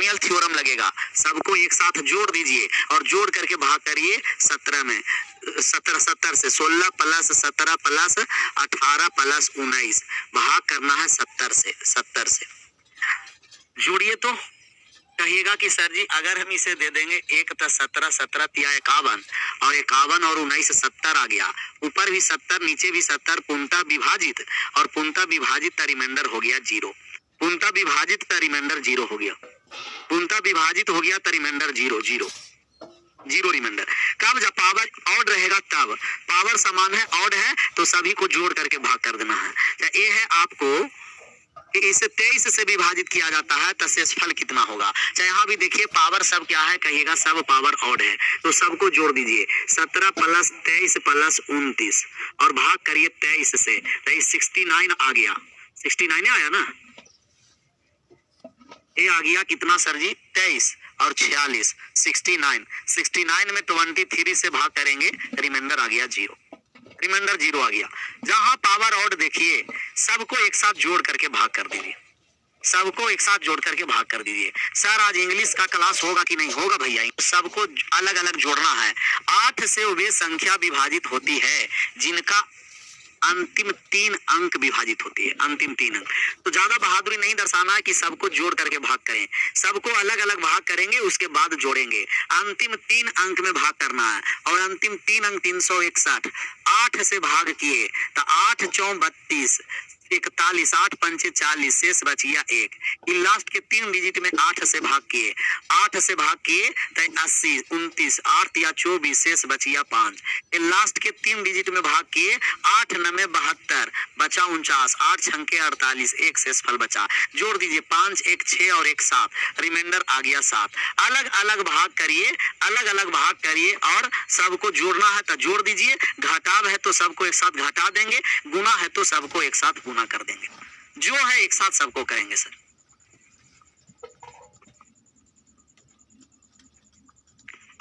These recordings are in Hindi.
बाइनोमियल थ्योरम लगेगा। सबको एक साथ जोड़ दीजिए और जोड़ करके भाग करिए 17 में। 17 से 16 प्लस 17 प्लस 18 प्लस 19 भाग करना है 70 से। जोड़िए तो कहिएगा कि सर जी अगर हम इसे दे देंगे 1 + 17 17 × 51 और 51 और 19 70 आ गया, ऊपर भी 70 नीचे भी 70, पूर्णतः विभाजित और पूर्णतः विभाजित रिमाइंडर हो गया 0। पूर्णतः विभाजित का रिमाइंडर 0 हो गया, पूर्णतः विभाजित हो गया तो रिमाइंडर 0 0 रिमाइंडर। कब जब पावर ऑड रहेगा तब, पावर समान है ऑड है तो सभी को जोड़ करके भाग कर देना है। ये है आपको कि इसे 23 से विभाजित किया जाता है तो शेषफल कितना होगा। चाहे यहाँ भी देखिए पावर सब क्या है, कहिएगा सब पावर ऑड है तो सबको जोड़ दीजिए 17 प्लस 23 प्लस 29 और भाग करिए 23 से, तो 69 आ गया। 69 आया ना, ये आ गया कितना सर जी 23 और 46 69 में 23 से भाग करेंगे रिमाइंडर आ गया 0, रिमाइंडर 0 आ गया। जहां पावर ऑड देखिए सबको एक साथ जोड़ करके भाग कर दीजिए, सबको एक साथ जोड़ करके भाग कर दीजिए। सर आज इंग्लिश का क्लास होगा कि नहीं होगा भैया, सबको अलग अलग जोड़ना है। 8 से वे संख्या विभाजित होती है जिनका अंतिम 3 अंक विभाजित होती है, अंतिम 3 अंक। तो ज्यादा बहादुरी नहीं दर्शाना है कि सबको जोड़ करके भाग करें, सबको अलग अलग भाग करेंगे उसके बाद जोड़ेंगे। अंतिम 3 अंक में भाग करना है और अंतिम 3 अंक 361। 8 से भाग किए तो 8 × 4 = 32, 41, 8 × 5 = 40, शेष बचिया 1। लास्ट के 3 डिजिट में 8 से भाग किए, 8 से भाग किए तो 80, 29, 8 × 24, शेष बचिया 5। लास्ट के 3 डिजिट में भाग किए 8 × 9 = 72, बचा 49, 8 × 6 = 48, 1 शेष फल बचा। जोड़ दीजिए 5, 1 6 और 1 7, रिमाइंडर आ गया 7। अलग अलग भाग करिए, अलग अलग भाग करिए और सबको जोड़ना है तो जोड़ दीजिए, घटाव है तो सबको एक साथ घटा देंगे, गुना है तो सबको एक साथ गुना कर देंगे, जो है एक साथ सबको करेंगे। सर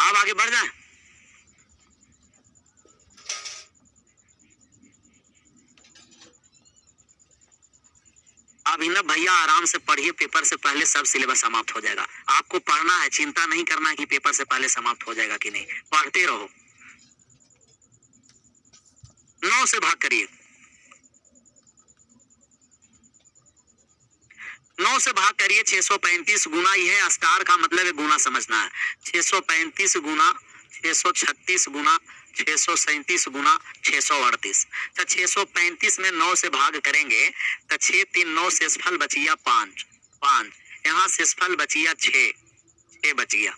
आप आगे बढ़ जाएं। अभी ना भैया आराम से पढ़िए, पेपर से पहले सब सिलेबस समाप्त हो जाएगा। आपको पढ़ना है, चिंता नहीं करना है कि पेपर से पहले समाप्त हो जाएगा कि नहीं, पढ़ते रहो। 9 से भाग करिए, 9 से भाग करिए 635 गुना, ये है स्टार का मतलब है गुना समझना है। 635 गुना 636 गुना 637 गुना 638। तो 635 में 9 से भाग करेंगे तो 6 3 9 शेषफल बचिया 5 5, यहाँ शेषफल बचिया 6 बचिया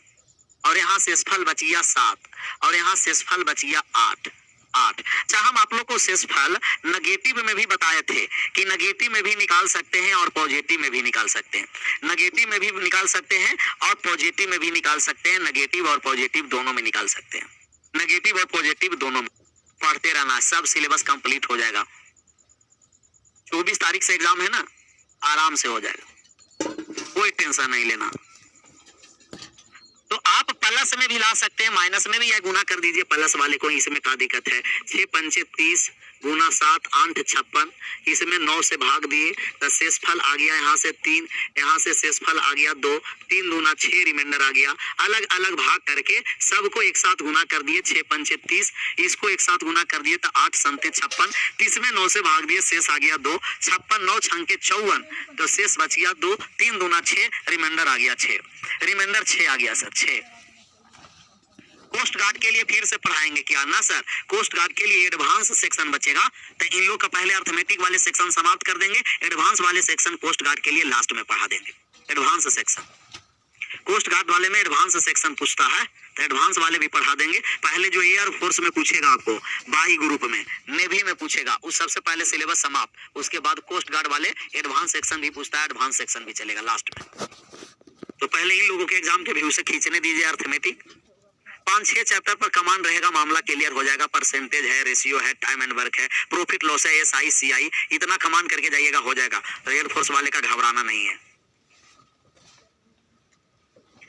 और यहाँ शेषफल बचिया 7 और यहाँ शेषफल बचिया 8। अच्छा हम आप लोग को शेषफल नेगेटिव में भी बताए थे कि नेगेटिव में भी निकाल सकते हैं और पॉजिटिव में भी निकाल सकते हैं, नेगेटिव में भी निकाल सकते हैं और पॉजिटिव में भी निकाल सकते हैं, नेगेटिव और पॉजिटिव दोनों में निकाल सकते हैं, नेगेटिव और पॉजिटिव दोनों में। पढ़ते रहना, सब सिलेबस कंप्लीट हो जाएगा। 24 तारीख से एग्जाम है ना, आराम से हो जाएगा, कोई टेंशन नहीं लेना। तो आप प्लस में भी ला सकते हैं, माइनस में भी, या गुना कर दीजिए प्लस वाले को, इसमें क्या दिक्कत है। 6 × 5 = 30 गुना 7 8 56, इसमें 9 से भाग दिए तो शेषफल आ गया यहाँ से 3, यहाँ से शेषफल आ गया 2, 3 दूना 6, रिमाइंडर आ गया। अलग अलग भाग करके सबको एक साथ गुना कर दिए, 6 × 5 = 30, इसको एक साथ गुना कर दिए तो 8 × 7 = 56, 30 में 9 से भाग दिए, शेष आ गया 2, 56 9 × 6 = 54, तो शेष बच गया 2, 3 दूना 6, रिमाइंडर आ गया 6, रिमाइंडर 6 आ गया सर 6। कोस्ट गार्ड के लिए फिर से पढ़ाएंगे क्या ना सर, कोस्ट गार्ड के लिए एडवांस सेक्शन बचेगा, तो इन लोग का पहले अर्थमेटिक वाले सेक्शन समाप्त कर देंगे, एडवांस वाले सेक्शन कोस्ट गार्ड के लिए लास्ट में पढ़ा देंगे। एडवांस सेक्शन कोस्ट गार्ड वाले में एडवांस सेक्शन पूछता है तो एडवांस वाले भी पढ़ा देंगे। पहले जो एयर फोर्स में पूछेगा आपको, बाई ग्रुप में, नेवी में पूछेगा, उस सबसे पहले सिलेबस समाप्त, उसके बाद कोस्ट गार्ड वाले एडवांस सेक्शन भी पूछता है, एडवांस सेक्शन भी चलेगा लास्ट में। तो पहले इन लोगों के एग्जाम के व्यू से खींचने दीजिए अर्थमेटिक, 5-6 चैप्टर पर कमांड रहेगा, मामला क्लियर हो जाएगा। परसेंटेज है, रेशियो है, टाइम एंड वर्क है, प्रॉफिट लॉस है, SI CI, इतना कमांड करके जाइएगा, हो जाएगा। एयरफोर्स वाले का घबराना नहीं है।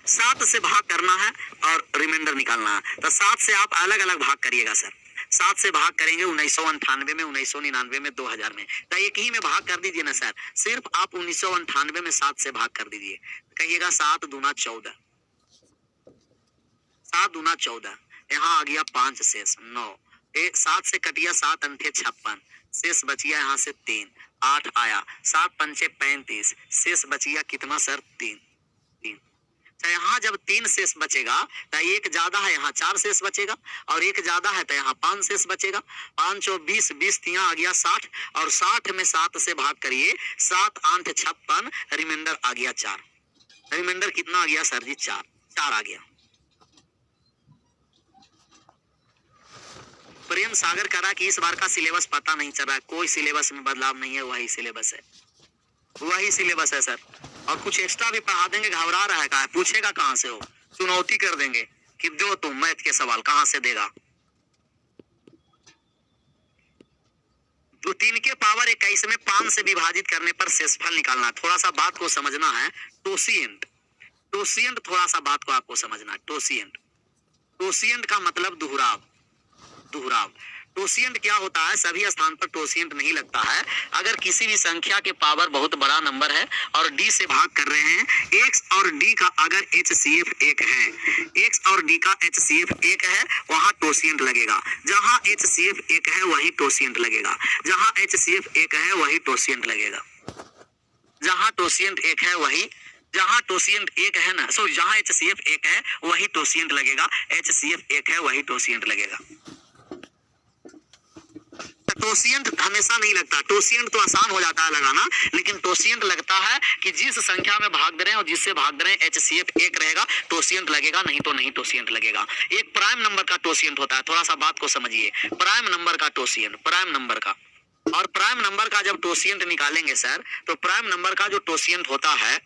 7 से भाग करना है और रिमाइंडर निकालना है, तो 7 से आप अलग अलग भाग करिएगा सर। 7 से भाग करेंगे 1998 में, 1999 में, 2000 में, तो एक ही में भाग कर दीजिए ना सर। सिर्फ आप 1998 में 7 से भाग कर दीजिए, कहिएगा 7 दूना 14, 7 दूना 14, यहाँ आ गया 5 शेष 9, 7 से कटिया 7 अंठे 56, शेष बचिया यहाँ से 3, 8 आया, 7 पंचे 35, शेष बचिया कितना सर 3, 3। तो यहाँ जब 3 शेष बचेगा तो एक ज्यादा है, यहाँ 4 शेष बचेगा, और एक ज्यादा है तो यहाँ 5 शेष बचेगा। 5 और 20, 20 यहाँ आ गया 60, और 60 में 7 से भाग करिए, 7 8 56, रिमाइंडर आ गया 4। रिमाइंडर कितना आ गया सर जी 4, 4 आ गया। प्रेम सागर करा कि इस बार का सिलेबस पता नहीं चल रहा है, कोई सिलेबस में बदलाव नहीं है, वही सिलेबस है, वही सिलेबस है सर। और कुछ एक्स्ट्रा भी पढ़ा देंगे, घबरा रहा है कहा, पूछेगा कहाँ से हो, चुनौती कर देंगे कि दो तुम मैथ के सवाल कहाँ से देगा। तो 3 के पावर 21 में 5 से विभाजित करने पर शेषफल निकालना। थोड़ा सा बात को समझना है, टोसिएंट, टोसिएंट थोड़ा सा बात को आपको समझना है। टोसिएंट, टोसिएंट का मतलब दोहराव, दोहराव। टोसिएंट क्या होता है, सभी स्थान पर टोसिएंट नहीं लगता है। अगर किसी भी संख्या के पावर बहुत बड़ा नंबर है और डी से भाग कर रहे हैं, एक्स और डी का अगर HCF 1 है, एक्स और डी का HCF 1 है, वहां टोसिएंट लगेगा। जहां HCF 1 है वही टोसिएंट लगेगा, जहां HCF 1 है वही टोसिएंट लगेगा, जहां टोसिएंट 1 है वही, जहां टोसिएंट 1 है ना, सॉरी जहां HCF 1 है वही टोसिएंट लगेगा, HCF 1 है वही टोसिएंट लगेगा। टोसिएंट हमेशा नहीं लगता, टोसिएंट तो आसान हो जाता है लगाना, लेकिन टोसिएंट लगता है कि जिस संख्या में भाग दे रहे हैं और जिससे भाग दे रहे हैं HCF 1 रहेगा, टोसिएंट लगेगा, नहीं तो नहीं टोसिएंट लगेगा। एक प्राइम नंबर का टोसिएंट होता है, थोड़ा सा बात को समझिए, प्राइम नंबर का टोसिएंट, प्राइम नंबर का, और प्राइम नंबर का जब टोसिएंट निकालेंगे सर, तो प्राइम नंबर का जो टोसिएंट होता है,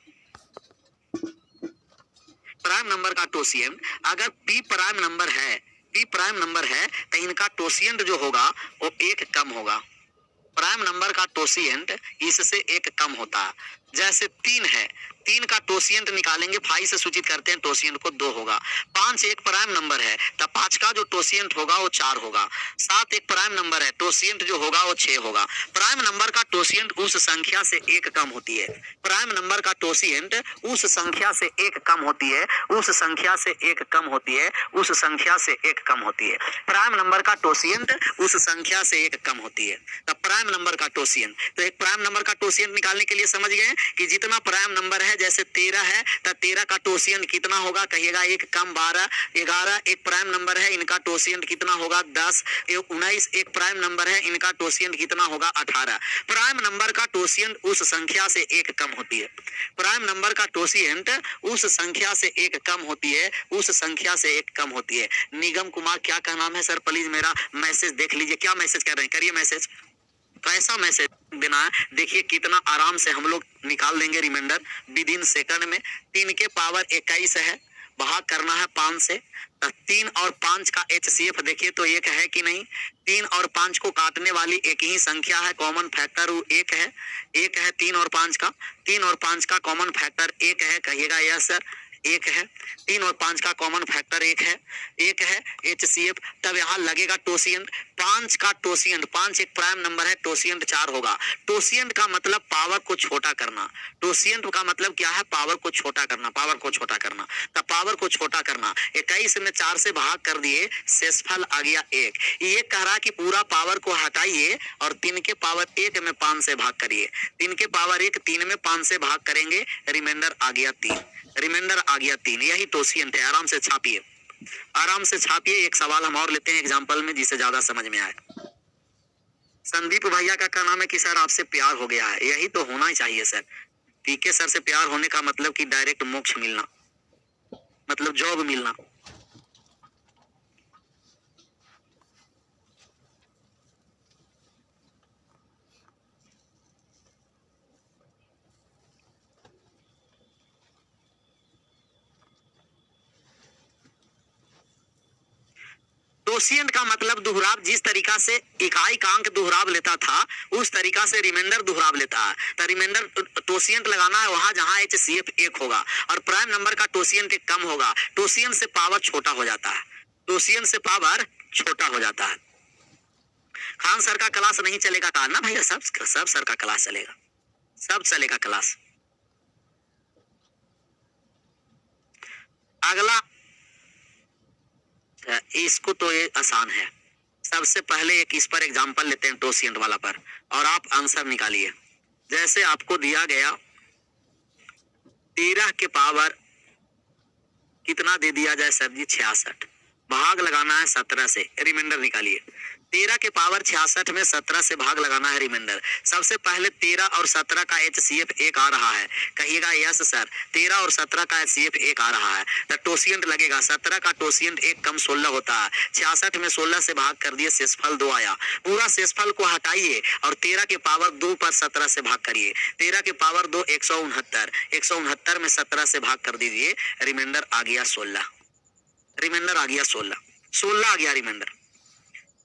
प्राइम नंबर का टोसिएंट अगर P प्राइम नंबर है, P प्राइम नंबर है, तो इनका टोसिएंट जो होगा वो 1 कम होगा। प्राइम नंबर का टोसिएंट इससे 1 कम होता है। जैसे 3 है, 3 का टोसिएंट निकालेंगे, 5 से सूचित करते हैं, टोसिएंट को 2 होगा। 5 एक प्राइम नंबर है, तब 5 का जो टोसिएंट होगा वो 4 होगा। 7 एक प्राइम नंबर है, टोसिएंट जो होगा वो 6 होगा। प्राइम नंबर का टोसिएंट उस संख्या से 1 कम होती है, प्राइम नंबर का टोसिएंट उस संख्या से 1 कम होती है, उस संख्या से 1 कम होती है, उस संख्या से 1 कम होती है। प्राइम नंबर का टोसिएंट उस संख्या से 1 कम होती है, तब प्राइम नंबर का टोसिएंट। तो एक प्राइम नंबर का टोसिएंट निकालने के लिए समझ गए कि जितना प्राइम नंबर है, जैसे 13 है, तो 13 का टोसिएंट कितना होगा, कहिएगा 1 कम 12, 11 एक प्राइम नंबर है, इनका टोसिएंट कितना होगा 10, 19 एक प्राइम नंबर है, इनका टोसिएंट कितना होगा 18। प्राइम नंबर का टोसिएंट उस संख्या से 1 कम होती है, प्राइम नंबर का टोसिएंट उस संख्या से 1 कम होती है, उस संख्या से 1 कम होती है। निगम कुमार क्या का नाम है सर, प्लीज मेरा मैसेज देख लीजिए, क्या मैसेज कर रहे हैं, करिए मैसेज, कैसा मैसेज देना है, देखिए कितना आराम से हम लोग निकाल देंगे रिमाइंडर विद इन सेकंड में। 3 के पावर 21 है, भाग करना है 5 से, तो 3 और 5 का HCF देखिए तो 1 है कि नहीं, 3 और 5 को काटने वाली एक ही संख्या है, कॉमन फैक्टर वो 1 है, 1 है 3 और 5 का, 3 और 5 का कॉमन फैक्टर 1 है, कहिएगा यस सर 1 है, 3 और 5 का कॉमन फैक्टर 1 है, 1 है HCF। तब यहाँ लगेगा टोसिएंट, 5 का टोसिएंट, 5 एक प्राइम नंबर है, टोसिएंट 4 होगा। टोसिएंट का मतलब पावर को छोटा करना, टोसिएंट का मतलब क्या है, पावर को छोटा करना, पावर को छोटा करना। तब पावर को छोटा करना, 21 में 4 से भाग कर दिए, शेषफल आ गया 1। ये कह रहा कि पूरा पावर को हटाइए और 3 के पावर 1 में 5 से भाग करिए, 3 के पावर 1 3 में 5 से भाग करेंगे, रिमाइंडर आ गया 3, रिमाइंडर आ गया 3। यही टोसिएंट है, आराम से छापिए, आराम से छापिए। एक सवाल हम और लेते हैं एग्जांपल में, जिसे ज्यादा समझ में आए। संदीप भैया का नाम है कि सर आपसे प्यार हो गया है, यही तो होना ही चाहिए सर। पीके सर से प्यार होने का मतलब कि डायरेक्ट मोक्ष मिलना, मतलब जॉब मिलना। टोसिएंट का मतलब दोहराव, जिस तरीका से इकाई का अंक दोहराव लेता था उस तरीका से रिमाइंडर दोहराव लेता है। तो रिमाइंडर टोसिएंट लगाना है वहां जहां HCF 1 होगा और प्राइम नंबर का टोसिएंट 1 कम होगा, टोसिएंट से पावर छोटा हो जाता है, टोसिएंट से पावर छोटा हो जाता है। खान सर का क्लास नहीं चलेगा कहा ना भैया, सब सर का क्लास चलेगा, सब चलेगा क्लास। अगला इसको तो ये आसान है। सबसे पहले एक इस पर एग्जांपल लेते हैं टोसिएंट वाला पर, और आप आंसर निकालिए। जैसे आपको दिया गया 13 के पावर कितना दे दिया जाए सर जी 66, भाग लगाना है 17 से, रिमाइंडर निकालिए। 13 के पावर 66 में 17 से भाग लगाना है रिमाइंडर। सबसे पहले 13 और 17 का HCF 1 आ रहा है, कहिएगा यस सर। 13 और 17 का HCF 1 आ रहा है तो टोसिएंट लगेगा। 17 का टोसिएंट 1 कम 16 होता है। 66 में 16 से भाग कर दिए, शेषफल 2 आया। पूरा शेषफल को हटाइए और 13 के पावर 2 पर 17 से भाग करिए। 13 के पावर 2 169, 169 में 17 से भाग कर दीजिए, रिमाइंडर आ गया 16, रिमाइंडर आ गया 16, 16 आ गया रिमाइंडर।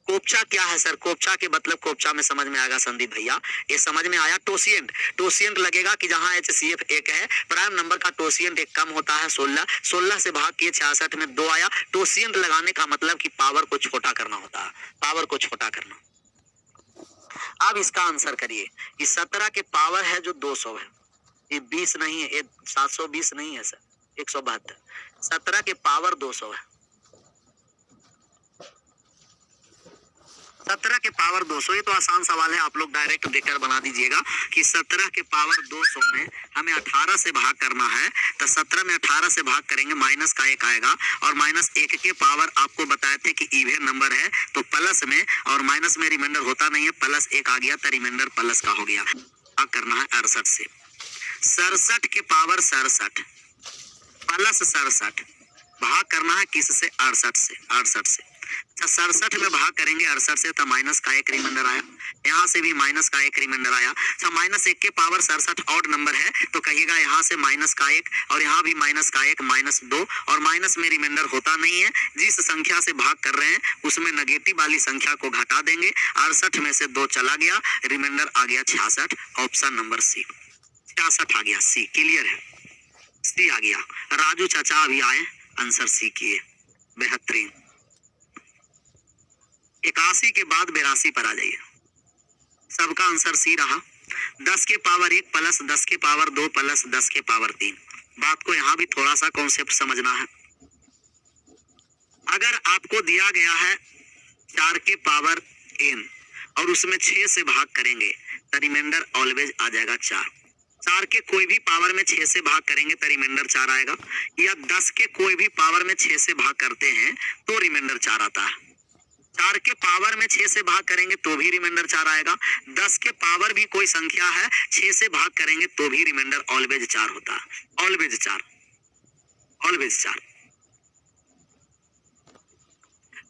कोपचा क्या है सर? कोपचा के मतलब कोपचा में समझ में आएगा संदीप भैया, ये समझ में आया। टोसिएंट, टोसिएंट लगेगा कि जहां HCF 1 है, प्राइम नंबर का टोसिएंट 1 कम होता है 16, 16 से भाग किए 66 में 2 आया। टोसिएंट लगाने का मतलब कि पावर को छोटा करना होता है, पावर को छोटा करना। अब इसका आंसर करिए कि 17 के पावर है जो 200 है, ये 20 नहीं है, ये 720 नहीं है सर, 172। 17 के पावर 200 है, 17 के पावर 200, ये तो आसान सवाल है, आप लोग डायरेक्ट देखकर बना दीजिएगा कि 17 के पावर 200 में हमें 18 से भाग करना है, तो 17 में 18 से भाग करेंगे, माइनस का 1 आएगा, और माइनस 1 के पावर आपको बताए थे कि इवन नंबर है तो प्लस में, और माइनस में रिमाइंडर होता नहीं है, प्लस 1 आ गया तो रिमाइंडर प्लस का हो गया। भाग करना है 68 से। 67 के पावर 67 प्लस 67 भाग करना है किससे? 68 से, 68 से। 67 में भाग करेंगे 68 से तो माइनस का 1 रिमाइंडर आया, यहाँ से भी माइनस का 1 रिमाइंडर आया। तो माइनस 1 के पावर 67 ऑड नंबर है तो कहिएगा यहाँ से माइनस का 1, और यहाँ भी माइनस का 1, -2, और माइनस में रिमाइंडर होता नहीं है। जिस संख्या से भाग कर रहे हैं उसमें नेगेटिव वाली संख्या को घटा देंगे। 68 में से 2 चला गया, रिमाइंडर आ गया 66, ऑप्शन नंबर सी, 66 आ गया, सी। क्लियर है, सी आ गया। राजू चाचा अभी आए, आंसर सी किए, बेहतरीन। 81 के बाद 82 पर आ जाइए, सबका आंसर सी रहा। 10 के पावर 1 प्लस 10 के पावर 2 प्लस 10 के पावर 3। बात को यहाँ भी थोड़ा सा कॉन्सेप्ट समझना है। अगर आपको दिया गया है 4 के पावर n और उसमें 6 से भाग करेंगे तो रिमाइंडर ऑलवेज आ जाएगा 4। 4 के कोई भी पावर में 6 से भाग करेंगे तो रिमाइंडर 4 आएगा, या 10 के कोई भी पावर में 6 से भाग करते हैं तो रिमाइंडर 4 आता है। 4 के पावर में 6 से भाग करेंगे तो भी रिमाइंडर 4 आएगा। 10 के पावर भी कोई संख्या है 6 से भाग करेंगे तो भी रिमाइंडर ऑलवेज 4 होता है, ऑलवेज 4, ऑलवेज 4।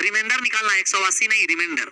रिमाइंडर निकालना 180 नहीं, रिमाइंडर,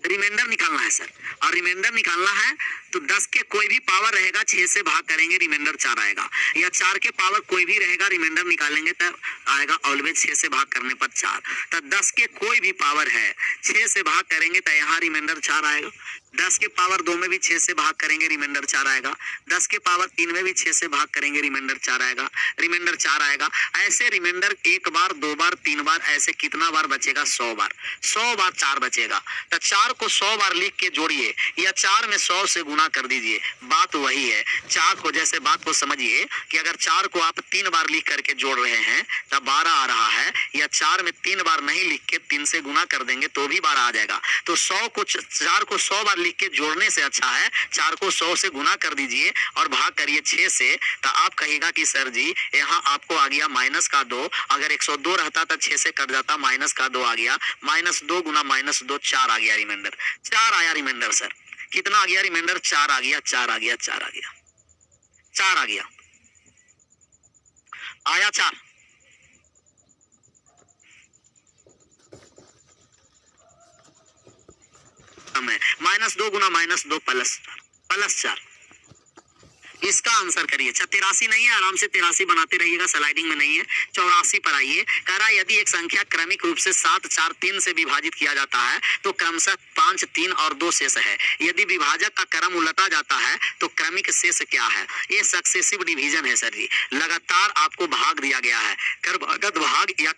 रिमाइंडर निकालना है सर। और रिमाइंडर निकालना है तो 10 के कोई भी पावर रहेगा 6 से भाग करेंगे रिमाइंडर 4 आएगा, या 4 के पावर कोई भी रहेगा रिमाइंडर निकालेंगे तो आएगा ऑलवेज 6 से भाग करने पर 4। तो 10 के कोई भी पावर है 6 से भाग करेंगे तो यहाँ रिमाइंडर 4 आएगा। 10 के पावर 2 में भी 6 से भाग करेंगे रिमाइंडर 4 आएगा। 10 के पावर 3 में भी 6 से भाग करेंगे रिमाइंडर 4 आएगा, रिमाइंडर 4 आएगा। ऐसे रिमाइंडर 1 बार 2 बार 3 बार ऐसे कितना बार बचेगा? 100 बार, 100 बार 4 बचेगा। तो 4 को 100 बार लिख के जोड़िए या 4 में 100 से गुना कर दीजिए, बात वही है। 4 को जैसे बात को समझिए कि अगर 4 को आप 3 बार लिख करके जोड़ रहे हैं तब 12 आ रहा है, या 4 में 3 बार नहीं लिख के 3 से गुना कर देंगे तो भी 12 आ जाएगा। तो 100 को 4 को 100 बार लिख के जोड़ने से अच्छा है 4 को 100 से गुना कर दीजिए और भाग करिए 6 से। तो आप कहिएगा कि सर जी यहाँ आपको आ गया माइनस का 2, अगर 102 रहता तो 6 से कट जाता, माइनस का 2 आ गया, -2 गुना -2 4 आ गया रिमाइंडर, 4 आया रिमाइंडर। सर कितना आ गया रिमाइंडर? 4 आ गया, 4 आ गया, 4 आ गया, 4 आ गया, आया 4। -2 गुना -2 +4। इसका आंसर करिए। 83 नहीं है, आराम से 83 बनाते रहिएगा, स्लाइडिंग में नहीं है। 84 पर आइए। कह रहा है यदि एक संख्या क्रमिक रूप से 7, 4, 3 से विभाजित किया जाता है तो क्रमशः 5, 3 और 2 शेष है। यदि विभाजक का क्रम उलटा जाता है तो क्रमिक शेष क्या है? ये सक्सेसिव डिवीजन है सर जी। लगातार आपको भाग दिया गया है, क्रमगत भाग या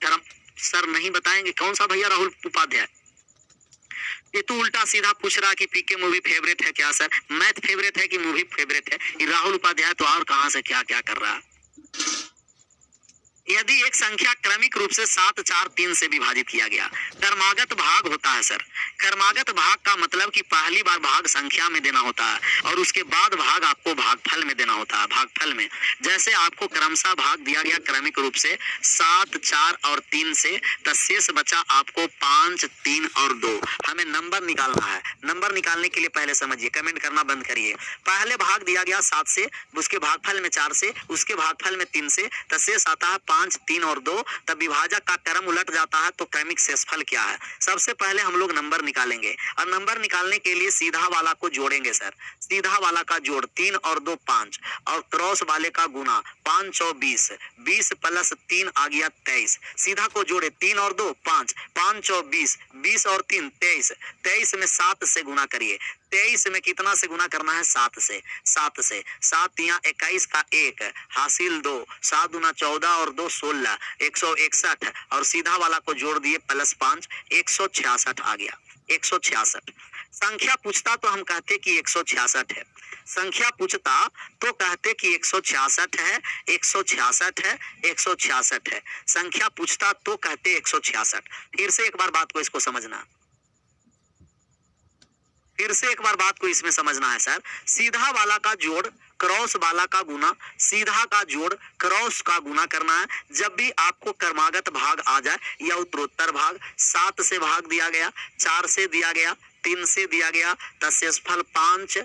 क्रम सर नहीं बताएंगे? कौन सा भैया राहुल उपाध्याय? ये तो उल्टा सीधा पूछ रहा कि पीके मूवी फेवरेट है क्या सर? मैथ फेवरेट है कि मूवी फेवरेट है? ये राहुल उपाध्याय तो और कहां से क्या क्या कर रहा है। यदि एक संख्या क्रमिक रूप से 7 4 3 से विभाजित किया गया, क्रमागत भाग होता है सर। क्रमागत भाग का मतलब कि पहली बार भाग संख्या में देना होता है और उसके बाद भाग आपको भागफल में देना होता है। भागफल में जैसे आपको क्रमशः भाग दिया गया क्रमिक रूप से 7 4 और 3 से, तो शेष बचा आपको 5 3 और 2। हमें नंबर निकालना है। नंबर निकालने के लिए पहले समझिए, कमेंट करना बंद करिए। पहले भाग दिया गया 7 से, उसके भागफल में 4 से, उसके भागफल में 3 से, तो शेष आता है 5 3 और 2। तब विभाजक का क्रम उलट जाता है तो क्रमिक शेषफल क्या है? सबसे पहले हम लोग नंबर निकालेंगे और नंबर निकालने के लिए सीधा वाला को जोड़ेंगे सर। सीधा वाला का जोड़ 3 और 2 5 और क्रॉस वाले का गुना 5 चौ 20, 20 प्लस 3 आ गया 23। सीधा को जोड़े 3 और 2 5, 5 चौ 20, 20 और 3 23, 23 में 7 से गुना करिए। 23 में कितना से गुना करना है? 7 से। 7 से 7 या 21 का 1 हासिल 2, 7 दूना 14 और 2 16, 161 और सीधा वाला को जोड़ दिए प्लस 5, 166 आ गया। 166 संख्या पूछता तो हम कहते कि 166 है। संख्या पूछता तो कहते कि 166 है, 166 है, 166 है। संख्या पूछता तो कहते 166। फिर से एक बार बात को इसको समझना, फिर से एक बार बात को इसमें समझना है सर। सीधा वाला का जोड़ क्रॉस वाला का गुना, सीधा का जोड़ क्रॉस का गुना करना है। जब भी आपको क्रमागत भाग आ जाए या उत्तरोत्तर भाग, 7 से भाग दिया गया, 4 से दिया गया, 3 से दिया गया, तो शेषफल 5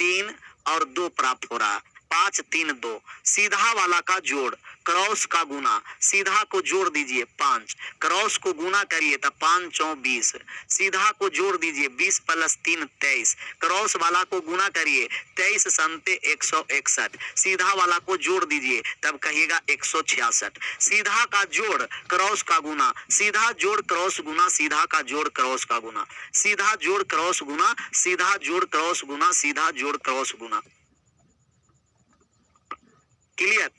3 और 2 प्राप्त हो रहा है। 5 3 2। सीधा वाला का जोड़ क्रॉस का गुना, सीधा को जोड़ दीजिए 5, क्रॉस को गुना करिए तो 5 चौ 20, सीधा को जोड़ दीजिए 20 प्लस 3 23, क्रॉस वाला को गुना करिए 23 संते 161, सीधा वाला को जोड़ दीजिए तब कहिएगा 166। सीधा का जोड़ क्रॉस का गुना, सीधा जोड़ क्रॉस गुना, सीधा का जोड़ क्रॉस का गुना, सीधा जोड़ क्रॉस गुना, सीधा जोड़ क्रॉस गुना, सीधा जोड़ क्रॉस गुना। क्लियर?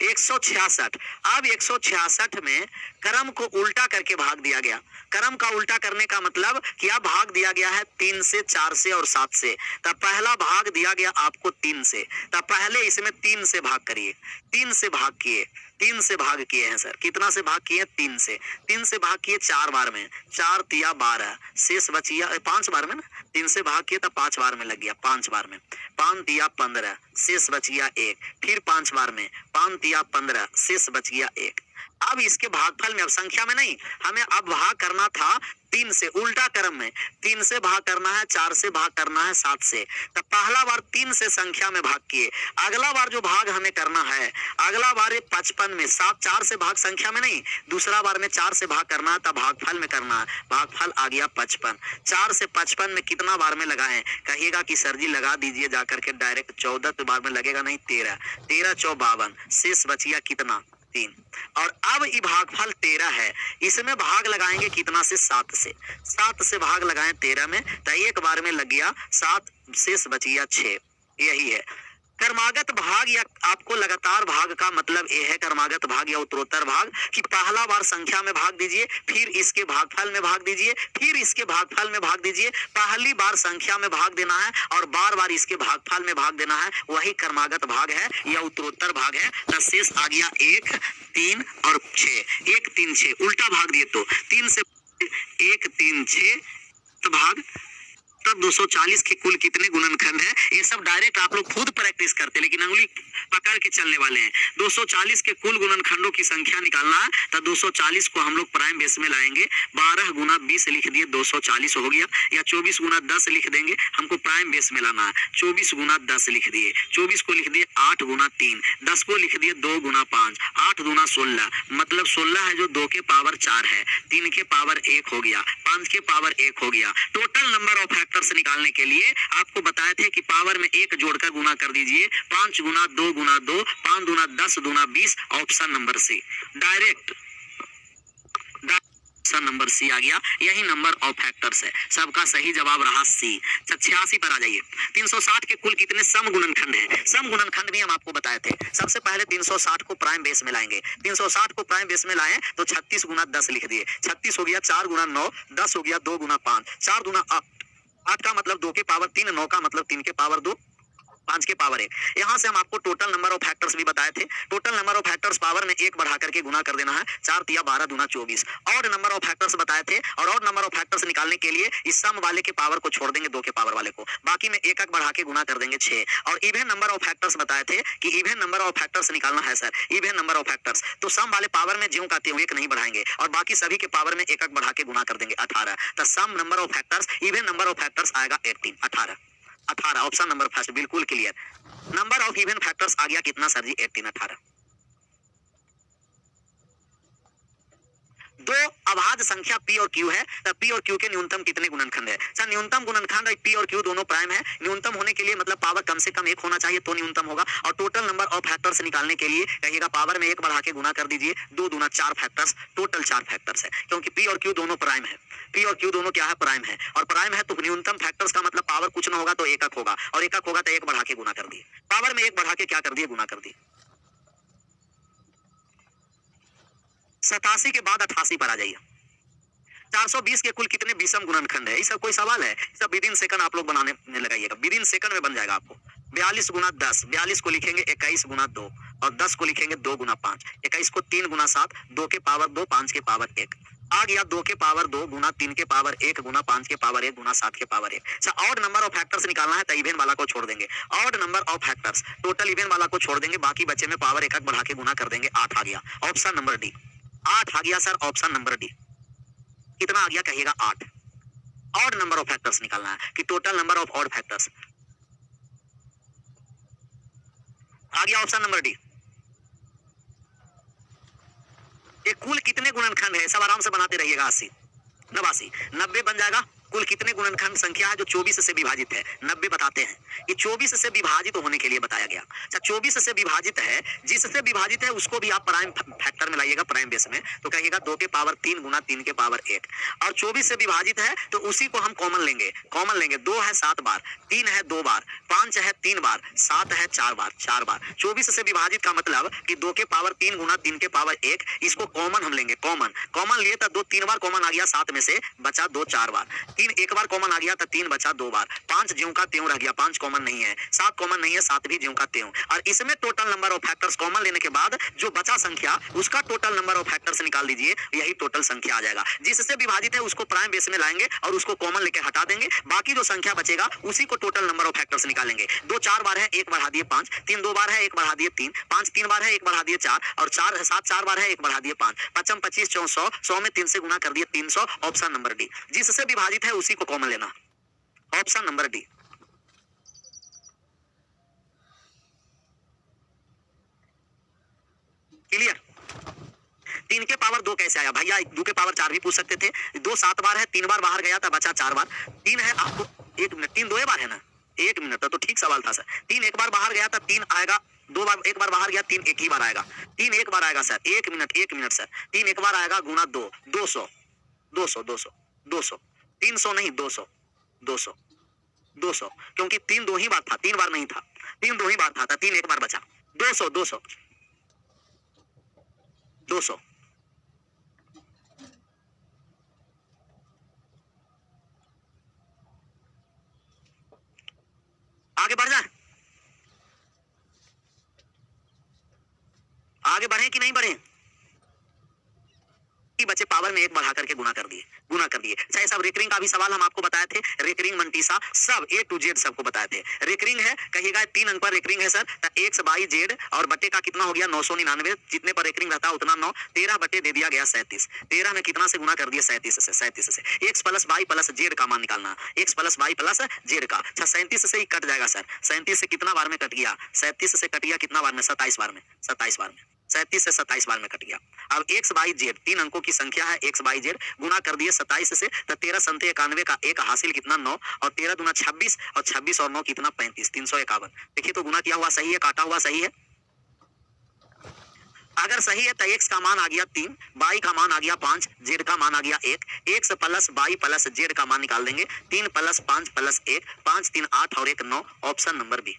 166। अब 166 में क्रम को उल्टा करके भाग दिया गया। क्रम का उल्टा करने का मतलब क्या? भाग दिया गया है 3 से, 4 से और 7 से। तब पहला भाग दिया गया आपको 3 से, तब पहले इसमें 3 से भाग करिए। 3 से भाग किए, 3 से भाग किए हैं सर। कितना से भाग किए? 3 से। 3 से भाग किए 4 बार में, 4 तिया 12, शेष बचिया 5 बार में ना। 3 से भाग किए तो 5 बार में लग गया, 5 बार में 5 तिया 15, शेष बचिया 1, फिर 5 बार में 5 तिया 15, शेष बचिया 1। अब इसके भागफल में, अब संख्या में नहीं, हमें अब भाग करना था 3 से, उल्टा क्रम में 3 से भाग करना है, 4 से भाग करना है, 7 से। तो पहला बार 3 से संख्या में भाग किए, अगला बार जो भाग हमें करना है, अगला बार 55 में 7 4 से भाग संख्या में नहीं, दूसरा बार में 4 से भाग करना है, तब भागफल में करना है। भागफल आ गया 55। 4 से 55 में कितना बार में लगाएं? कहिएगा कि सर जी लगा दीजिए जाकर के डायरेक्ट, 14 तो बार में लगेगा नहीं, 13 13 चौ 52, शेष बचिया कितना? 3। और अब ये भागफल 13 है, इसमें भाग लगाएंगे कितना से? 7 से। 7 से भाग लगाएं 13 में, तो एक बार में लग गया 7, शेष बचिया 6। यही है क्रमागत भाग या आपको लगातार भाग का मतलब यह है, क्रमागत भाग या उत्तरोत्तर भाग, कि पहला बार संख्या में भाग दीजिए, फिर इसके भागफल में भाग दीजिए, फिर इसके भागफल में भाग दीजिए। पहली बार संख्या में भाग देना है और बार बार इसके भागफल में भाग देना है, वही क्रमागत भाग है या उत्तरोत्तर भाग है। तो शेष आ गया 1 3 और 6, 1 3 6, उल्टा भाग दिए तो 3 से 1 3 6 तो भाग, तब 240 के कुल कितने गुणनखंड है? ये सब डायरेक्ट आप लोग खुद प्रैक्टिस करते, लेकिन अंगुली पकड़ के चलने वाले हैं। 240 के कुल गुणनखंडों की संख्या निकालना है, तो 240 को हम लोग प्राइम बेस में लाएंगे। 12 गुना 20 लिख दिए, 240 हो गया, या 24 गुना 10 लिख देंगे, हमको प्राइम बेस में लाना है। 24 गुना 10 लिख दिए, 24 को लिख दिए 8 गुना 3, 10 को लिख दिए 2 गुना 5, 8 गुना 16, मतलब 16 है जो 2 के पावर 4 है, 3 के पावर 1 हो गया, 5 के पावर 1 हो गया। टोटल नंबर ऑफ फैक्टर से निकालने के लिए आपको बताए थे कि पावर में 1 जोड़कर गुना कर दीजिए। 5 गुना 2 गुना 2, 5 गुना 10 गुना 20, option number C. Direct option number C आ गया, यही नंबर ऑफ फैक्टर्स है। सबका सही जवाब रहा सी। 86 पर आ जाइए। 360 के कुल कितने सम गुणनखंड हैं? सम गुणनखंड भी हम आपको बताए थे। सबसे पहले 360 को प्राइम बेस में लाएंगे। 360 को प्राइम बेस में लाएं तो 36 गुना 10 लिख दिए। 36 हो गया 4 गुना 9, 10 हो गया 2 गुना 5, 4 गुना 8 का मतलब 2 के पावर 3, 9 का मतलब 3 के पावर 2, 5 के पावर 1। यहाँ से हम आपको टोटल नंबर ऑफ फैक्टर्स भी बताए थे। Total number of factors power में 1 बढ़ा करके गुना कर देना है। 4 तिया 12 दूना 24। ऑड नंबर ऑफ फैक्टर्स बताए थे और ऑड नंबर ऑफ फैक्टर्स निकालने के लिए इस सम वाले के पावर को छोड़ देंगे 2 के पावर वाले को, बाकी में 1 बढ़ा के गुना कर देंगे 6। और इवन नंबर ऑफ फैक्टर्स बताए थे कि इवन नंबर ऑफ फैक्टर्स निकालना है sir, even number of factors तो सम वाले पावर में ज्यों का त्यों 1 नहीं बढ़ाएंगे और बाकी सभी के पावर में 1 बढ़ा के गुना कर देंगे 18। तो sum number of factors even number of factors आएगा 18। 18 ऑप्शन नंबर फर्स्ट बिल्कुल clear. Number of even factors आ गया कितना सर जी? 18। दो अभाज्य संख्या P और Q है, तो P और Q के न्यूनतम कितने गुणनखंड है? सर न्यूनतम गुणनखंड P और Q दोनों प्राइम है। न्यूनतम होने के लिए मतलब पावर कम से कम 1 होना चाहिए तो न्यूनतम होगा। और टोटल नंबर ऑफ फैक्टर्स निकालने के लिए कहिएगा पावर में 1 बढ़ा के गुना कर दीजिए। 2 दूना 4 फैक्टर्स, टोटल 4 फैक्टर्स है क्योंकि P और Q दोनों प्राइम है। P और Q दोनों क्या है? प्राइम है। और प्राइम है तो न्यूनतम फैक्टर्स का मतलब पावर कुछ ना होगा तो 1 होगा और 1 होगा तो 1 बढ़ा के गुना कर दिए। पावर में 1 बढ़ा के क्या कर दिए? गुना कर दिए। 87 के बाद 88 पर आ जाइए। 420 के कुल कितने विषम गुणनखंड है? ये सब कोई सवाल है? सब विदिन सेकंड आप लोग बनाने में लगाइएगा, विदिन सेकंड में बन जाएगा आपको। 42 गुना 10, 42 को लिखेंगे 21 गुना 2 और 10 को लिखेंगे 2 गुना 5, 21 को 3 गुना 7, 2 के पावर 2, 5 के पावर 1 आ गया। 2 के पावर 2 गुना 3 के पावर 1 गुना 5 के पावर 1 गुना 7 के पावर 1। अच्छा ऑड नंबर ऑफ फैक्टर्स निकालना है तो इवन वाला को छोड़ देंगे। Odd number of factors total even वाला को छोड़ देंगे, बाकी बचे में पावर 1 बढ़ा के गुना कर देंगे। 8 आ गया ऑप्शन नंबर डी। 8 आ गया सर ऑप्शन नंबर डी। कितना आ गया कहिएगा? 8। ऑड नंबर ऑफ फैक्टर्स निकालना है कि total number of odd factors आ गया ऑप्शन नंबर डी। ये कुल कितने गुणनखंड है? सब आराम से बनाते रहिएगा। 80, 89, 90 बन जाएगा। कुल कितने गुणनखंड संख्या है जो 24 से विभाजित है? 90 बताते हैं। ये 24 से विभाजित होने के लिए बताया गया। अच्छा 24 से विभाजित है, जिससे विभाजित है उसको भी आप प्राइम फैक्टर में लाइएगा, प्राइम बेस में, तो कहिएगा 2 के पावर 3 गुना 3 के पावर 1। और 24 से विभाजित है तो उसी को हम कॉमन लेंगे। कॉमन लेंगे 2 है 7 बार, 3 है 2 बार, 5 है 3 बार, 7 है 4 बार, 4 बार। 24 से विभाजित का मतलब कि 2 के पावर 3 गुना 3 के पावर 1, इसको कॉमन हम लेंगे। कॉमन लिए तो 2 3 बार कॉमन आ गया, 7 में से बचा 2 4 बार, 3 1 बार कॉमन आ गया तो 3 बचा 2 बार, 5 ज्यों का त्यों रह गया, 5 कॉमन नहीं है, 7 कॉमन नहीं है, 7 भी ज्यों का त्यों। और इसमें total number of factors common लेने के बाद जो बचा संख्या उसका टोटल नंबर ऑफ फैक्टर्स निकाल दीजिए, यही टोटल संख्या आ जाएगा। जिससे विभाजित है उसको प्राइम बेस में लाएंगे और उसको कॉमन लेके हटा देंगे, बाकी जो संख्या बचेगा उसी को टोटल नंबर ऑफ फैक्टर्स निकालेंगे। 2 4 बार है 1 बढ़ा दिए 5, 3 2 बार है 1 बढ़ा दिए 3, 5 3 बार है 1 बढ़ा दिए 4 और 4 है 7 4 बार है 1 बढ़ा दिए 5, 5 25 400, 100 में 3 से गुना कर दिए 300। Option number D. जिससे विभाजित है उसी को कॉमन लेना, ऑप्शन नंबर डी। क्लियर? 3 के पावर 2 कैसे आया भैया? 2 के पावर 4 भी पूछ सकते थे। 2 7 बार है, 3 बार बाहर गया था, बचा 4 बार। 3 है आपको 1 मिनट, 3 2 बार है ना, 1 मिनट तो ठीक सवाल था सर। 3 1 बार बाहर गया था, 3 आएगा 2 बार, 1 बार बाहर गया 3 1 ही बार आएगा। 3 1 बार आएगा सर, 1 मिनट सर। 3 1 बार आएगा गुना 2, 200 200 200 200, 300 नहीं 200 200 200, क्योंकि 3 2 ही बार था, 3 बार नहीं था। 3 2 ही बार था, 3 1 बार बचा। 200 200 200। आगे बढ़ जाए, आगे बढ़े कि नहीं बढ़े? बचे पावर में 1 बढ़ा करके गुना कर दिए। चाहे सब रेकरिंग का भी सवाल हम आपको बताए थे, रेकरिंग मंटीसा सब A to Z सबको बताए थे। रेकरिंग है कहिएगा 3 अंक पर रेकरिंग है सर, तो x बाई जेड और बटे का कितना हो गया 999, जितने पर रेकरिंग रहता है उतना 9, 13 बटे दे दिया गया 37। 13 में कितना से गुना कर दिया? 37 से। x plus y plus z का मान निकालना, x plus y plus z का। अच्छा 37 से ही कट जाएगा सर, 37 से कितना बार में कट गया? 37 से कट गया कितना बार में? 27 बार में, 27 बार में, 37 से 27 बार में कट गया। अब x बाई जेड 3 अंकों की संख्या है, x बाई जेड गुना कर दिए 27 से, तो 13 संते 91 का 1 हासिल कितना 9 और 13 दूना 26 और 26 और 9 कितना 35, 351। देखिए तो गुना किया हुआ सही है, काटा हुआ सही है। अगर सही है तो x का मान आ गया 3, y का मान आ गया 5, z का मान आ गया 1, x plus y plus z का मान निकाल देंगे 3 प्लस 5 प्लस 1, 5 3 8 और 1 9, option number B.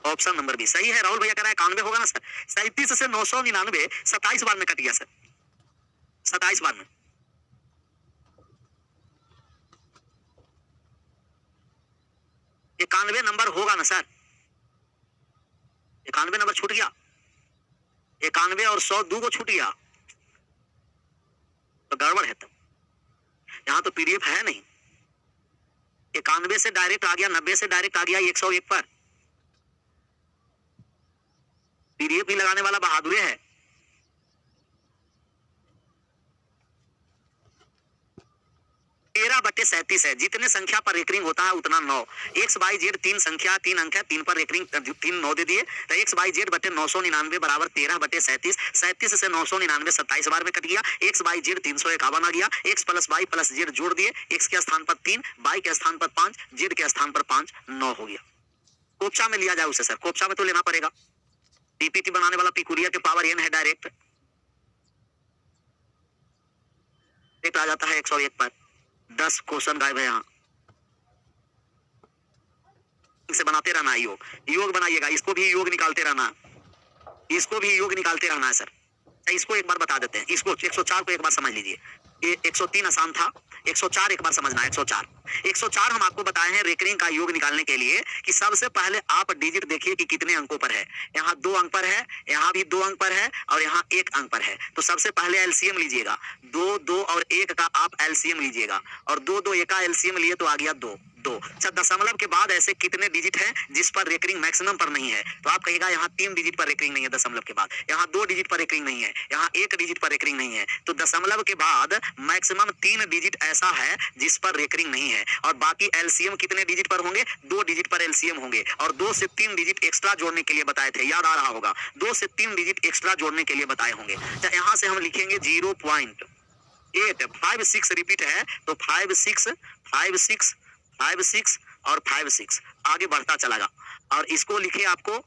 Option number B सही है। राहुल भैया कह रहा है 91 होगा ना सर। 37 से 999 27 बार में कट गया सर, 27 बार में। इक्यानवे नंबर होगा ना सर, 91 नंबर छूट गया, 91 और 100 दो को छूट गया तो गड़बड़ है। तब यहाँ तो पीडीएफ है नहीं, 91 से डायरेक्ट आ गया, 90 से डायरेक्ट आ गया 101 पर। पीडीएफ भी लगाने वाला बहादुर है। तेरह बटे 37 है, जितने संख्या पर रेकरिंग होता है उतना 9। एक्स बाई जेड 3 संख्या 3 अंक है, 3 पर रेकरिंग 3 9 दे दिए तो एक्स बाई जेड बटे 999 बराबर 13 बटे 37। 37 से 999 27 बार में कट गया, एक्स बाई जेड 351 आ गया। X plus y plus z जोड़ दिए, एक्स के स्थान पर 3, वाई के स्थान पर 5, जेड के स्थान पर 5, 9 हो गया। कोपचा में लिया जाए उसे सर, कोपचा में तो लेना पड़ेगा। पीपीटी बनाने वाला पिकुरिया के पावर एन है, डायरेक्ट आ जाता है 101 पर। 10 क्वेश्चन गायब है यहाँ से। बनाते रहना योग, योग बनाइएगा, इसको भी योग निकालते रहना, इसको भी योग निकालते रहना है सर। इसको एक बार बता देते हैं, इसको 104 को एक बार समझ लीजिए। ये 103 आसान था, 104 एक बार समझना है। 104 हम आपको बताए हैं रेकरिंग का योग निकालने के लिए कि सबसे पहले आप डिजिट देखिए कि कितने अंकों पर है। यहाँ 2 अंक पर है, यहाँ भी 2 अंक पर है और यहाँ 1 अंक पर है। तो सबसे पहले एलसीएम लीजिएगा, 2 2 और 1 का आप एलसीएम लीजिएगा और 2 2 1 का एलसीएम लिए तो आ गया 2 2। अच्छा, दशमलव के बाद ऐसे कितने डिजिट हैं जिस पर रेकरिंग मैक्सिमम पर नहीं है? तो आप कहिएगा यहाँ 3 डिजिट पर रेकरिंग नहीं है दशमलव के बाद, यहाँ 2 डिजिट पर रेकरिंग नहीं है, यहाँ 1 डिजिट पर रेकरिंग नहीं है। तो दशमलव के बाद मैक्सिमम 3 डिजिट ऐसा है जिस पर रेकरिंग नहीं है। और बाकी एलसीएम कितने डिजिट पर होंगे? 2 डिजिट पर एलसीएम होंगे। और 2 से 3 डिजिट एक्स्ट्रा जोड़ने के लिए बताए थे, याद आ रहा होगा, 2 से 3 डिजिट एक्स्ट्रा जोड़ने के लिए बताए होंगे। तो यहाँ से हम लिखेंगे 0.856 रिपीट है तो 5 6 5 6 5 6 और 5 6 आगे बढ़ता चलेगा। और इसको लिखे आपको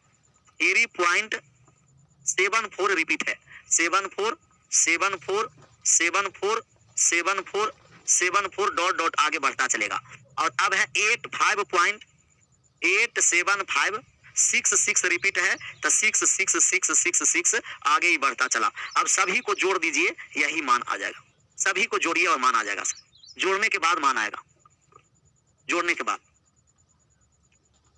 3.74 रिपीट है, 74 74 74 74 74 डॉट डॉट आगे बढ़ता चलेगा। और अब है 85.87566 रिपीट है तो 66666 आगे ही बढ़ता चला। अब सभी को जोड़ दीजिए, यही मान आ जाएगा। सभी को जोड़िए और मान आ जाएगा। जोड़ने के बाद मान आएगा, जोड़ने के बाद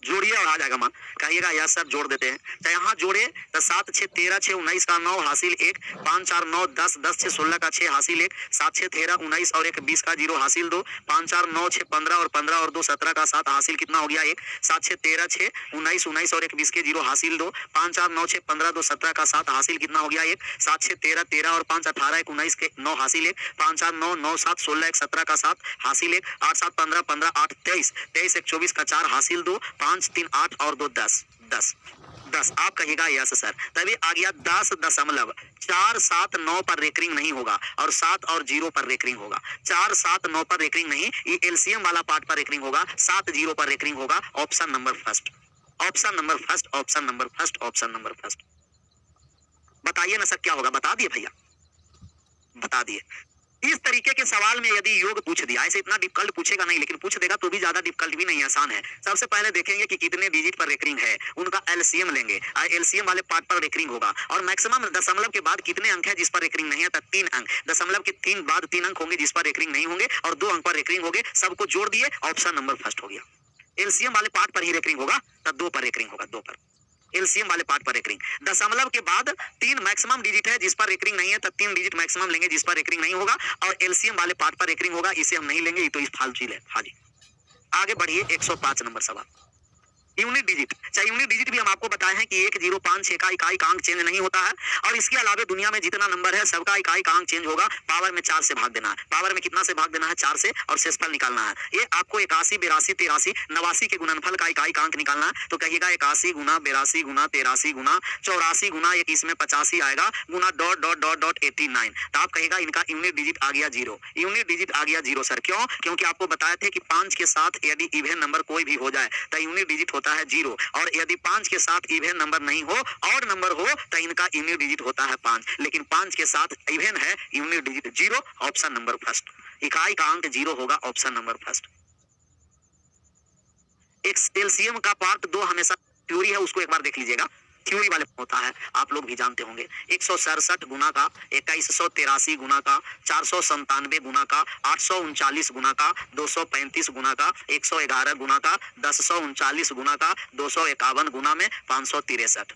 जोड़िए और आ जाएगा मान। कहिएगा यस सर जोड़ देते हैं। तो यहाँ जोड़े तो 7 6 13 6 19 का 9 हासिल 1, 5 4 9 10 10 6 16 का 6 हासिल 1, 7 6 13 19 और 1 20 का 0 हासिल 2, 5 4 9 6 15 और 15 और 2 17 का 7 हासिल कितना हो गया 1, 7 6 13 6 19 19 और 1 20 के 0 हासिल 2, 5 4 9 6 15 2 17 का 7 हासिल कितना हो गया 1, 7 6 13 13 और 5 18 1 19 के 9 हासिल 1, 5 4 9 9 7 16 1 17 का 7 हासिल 1, 8 7 15 15 8 23 23 1 24 का 4 हासिल 2, 5 3 8 और 2 10 10 10। आप कहिएगा यस सर। तभी आ गया 10.479 पर रेकरिंग नहीं होगा और 7 और 0 पर रेकरिंग होगा। 4 7 9 पर रेकरिंग नहीं, ये एलसीएम वाला पार्ट पर रेकरिंग होगा, 7 0 पर रेकरिंग होगा। Option number first, option number first, option number first, option number first. बताइए ना सर क्या होगा? बता दिए भैया, बता दिए। इस तरीके के सवाल में यदि योग पूछ दिया, ऐसे इतना डिफिकल्ट पूछेगा नहीं, लेकिन पूछ देगा तो भी ज्यादा डिफिकल्ट भी नहीं, आसान है। सबसे पहले देखेंगे कि कितने डिजिट पर रेकरिंग है, उनका एलसीएम लेंगे, एलसीएम वाले पार्ट पर रेकरिंग होगा। और मैक्सिमम दशमलव के बाद कितने अंक है जिस पर रेकरिंग नहीं है? तो 3 अंक। दशमलव के 3 बाद 3 अंक होंगे जिस पर रेकरिंग नहीं होंगे और 2 अंक पर रेकरिंग होंगे। सबको जोड़ दिए, ऑप्शन नंबर फर्स्ट हो गया। एलसीएम वाले पार्ट पर ही रेकरिंग होगा तो 2 पर रेकरिंग होगा, 2 पर एलसीएम वाले पार्ट पर रेकरिंग। दशमलव के बाद 3 मैक्सिमम डिजिट है जिस पर रेकरिंग नहीं है तो 3 डिजिट मैक्सिमम लेंगे जिस पर रेकरिंग नहीं होगा। और एलसीएम वाले पार्ट पर रेकरिंग होगा, इसे हम नहीं लेंगे, ये तो इस फालतू है। हाँ जी, आगे बढ़िए। 105 नंबर सवाल, यूनिट डिजिट, चाहे यूनिट डिजिट भी हम आपको बताए हैं कि 1 0 5 6 का इकाई का अंक चेंज नहीं होता है और इसके अलावा दुनिया में जितना नंबर है सबका इकाई का अंक चेंज होगा, पावर में 4 से भाग देना है। पावर में कितना से भाग देना है? 4 से, और शेषफल निकालना है। ये आपको 81 82 83 89 के गुणनफल का इकाई का अंक निकालना है। तो कहिएगा 81 गुना 82 गुना 83 गुना 84 गुना एक इसमें 85 आएगा गुना डॉट डॉट डॉट डॉट 89। तो आप कहेगा इनका यूनिट डिजिट आ गया 0। यूनिट डिजिट आ गया 0 सर, क्यों? क्योंकि आपको बताए थे कि 5 के साथ यदि इवन नंबर कोई भी हो जाए तो यूनिट डिजिट होता है 0, और यदि 5 के साथ इवन नंबर नहीं हो, ऑड नंबर हो, तो इनका यूनिट डिजिट होता है 5। लेकिन 5 के साथ इवन है, unit digit 0, option number first. इकाई का अंक 0 होगा, ऑप्शन नंबर फर्स्ट। एक एलसीएम का पार्ट 2 हमेशा थ्योरी है, उसको एक बार देख लीजिएगा। थ्योरी वाले होता है, आप लोग भी जानते होंगे। 167 गुना का 2183 गुना का 497 गुना का 839 गुना का 235 गुना का 111 गुना का 1039 गुना का 251 गुना में 563।